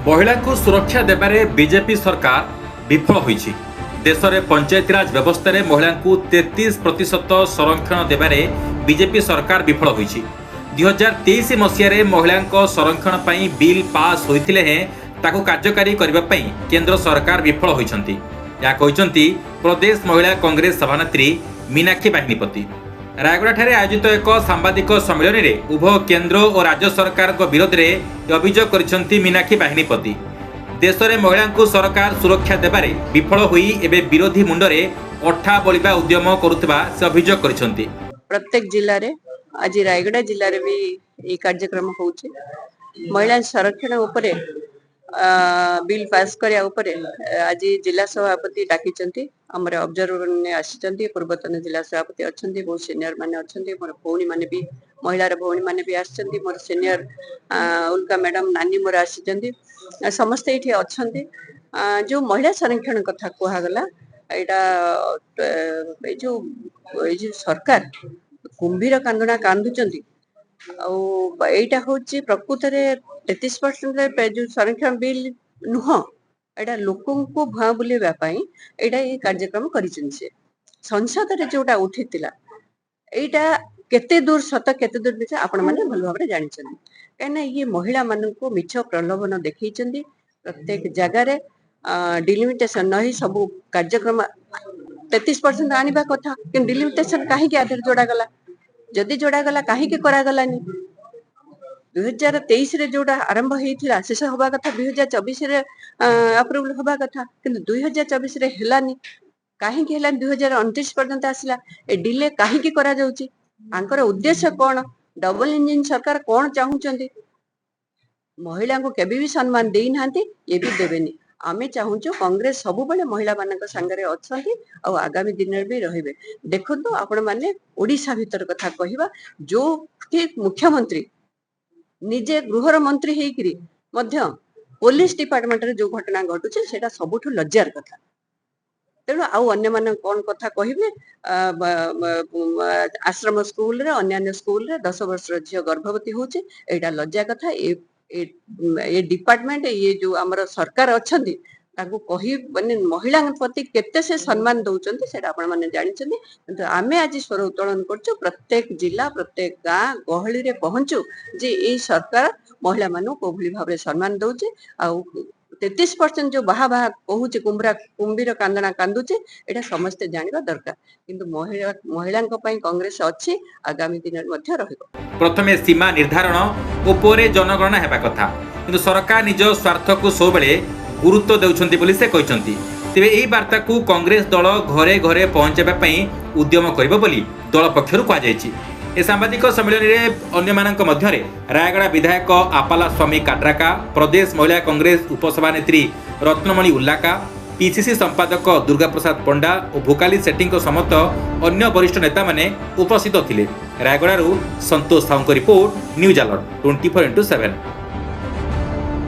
महिला को सुरक्षा देबारे बीजेपी सरकार विफल होईछि। देश में पंचायतीराज व्यवस्था रे महिला को 33% संरक्षण देबारे बीजेपी सरकार विफल होईछि। 2023 मसीह महिला संरक्षण पई बिल पास होइतिले हैं ताकू कार्यकारी करबा पई केंद्र सरकार विफल होइछंती। या कहिसंती प्रदेश महिला कांग्रेस सभानेत्री मीनाक्षी बाहिनीपति। रायगड़ा ठारे आयोजित एक सांबादिक सम्मेलन में उभय केंद्र और राज्य सरकार विरोध में अभियोग करिसंती मीनाक्षी बाहिनीपति। देश में महिला को सरकार सुरक्षा देबारे विफल होई एबे विरोधी मुंडरे अठा बोलिबा उद्यम करुवा से अभियोग करिसंती। प्रत्येक जिले रे आज रायगड़ा जिले रे भी ये कार्यक्रम होउचे। महिला संरक्षण उपरे बिल पास करिया उपरे आज जिला सभापति डाकिचंती। हमर ऑब्जर्वर ने आसीचंती। पूर्वतन जिला सभापति अछंती, बहुत सीनियर माने अछंती। मोर भौणी माने भी महिला रे भौणी माने भी आसीचंती। मोर सीनियर उल्का मैडम नानी मोर आसीचंती। समस्त एठी अछंती। जो महिला संरक्षण कथा कुहा गला एटा ए जो सरकार कुंभीर कांदना कांदुचंती। एटा होची प्रकृत रे 33% रे जो संरक्षण बिल नुह एटा लोकों को भा बुलेबा पई एटा ये कार्यक्रम करिचन से संसद रे जोटा उठितिला एटा केते दूर सत केते दूर मिछ आपण माने भल भाबरे जानिछन। कहना ये महिला मानन को मिछ प्रलोभन देखैचंदी। प्रत्येक जगह रे डिलिमिटेशन नहीं सब कार्यक्रम 33% आनिबा कथा कि डिलिमिटेशन काहे के आधार जोड़ा गला। जदि जोड़ा गला काहे के करा गलानी। 2023 रे जोड़ा आरंभ हेतिला शेष होबा कथा 2024 रे अप्रूवल होबा कथा किंतु 2024 रे हेलानी। काहे के हेलानी 2029 पर्यंत आसिला। ए डिले काहे के करा जाउची। आंकर उद्देश्य कोन। डबल इंजन सरकार कोन चाहुचंदी। महिला को केबे भी सम्मान देई नांती ये भी देबेनी। आमे चाहूचो कांग्रेस सबु बेले महिला मानक संगरे अछंती और आगामी दिन में भी रहिबे। देखंतु आपण माने ओडिसा भीतर कथा कहिबा जो कि मुख्यमंत्री निजे गृहर मंत्री हेकरी मध्य पुलिस डिपार्टमेंट रे जो घटना घटुचे सेटा सबुठु लज्जार कथा। तेणु आउ अन्य मान कौन कथा कहिबे। आश्रम स्कूल रे अन्य स्कूल रे 10 वर्ष झियो गर्भवती होचे एटा लज्जा कथा। ये डिपार्टमेंट ये जो हमर सरकार अछंती ताकू कहि माने महिला प्रति केते से सम्मान दउचंती सेटा आपण माने जानिचंती। किंतु आमे आज स्वर उत्तोलन करछु। प्रत्येक जिला प्रत्येक गां गहली रे पहुंचू जे ए सरकार महिला मानु को भली भाबरे सम्मान दउचे। आ 33% जो बाहा बाहा कहूचे कुंभीर कांदना कांदुचे एटा समस्त जानिबा दरकार। किंतु महिला पई कांग्रेस अछि आगामी दिन मध्ये रहिबो। प्रथमे सीमा निर्धारण और पोरे जनगणना हेबा कथा किंतु सरकार निज स्वार्थ को सब बेले गुरुत्व देउछंती बोली से कहिसंती। तेबे एही वार्ता को कांग्रेस दल घरे घरे पहुंचाबा पई उद्यम करिबो बोली दल पक्षरु कहा जायछि। ए सांबादिक सम्मेलन में अन्य मानक मध्यरे रायगड़ा विधायक आपाला स्वामी काट्राका, प्रदेश महिला कांग्रेस उपसभानेत्री रत्नमणि उल्लाका, पीसीसी संपादक दुर्गा प्रसाद पंडा और भोकाली सेट्टी समत अन्य वरिष्ठ नेता माने उपस्थित थिले। रायगड़ारू Santosh Sahu report, news alert 24x7।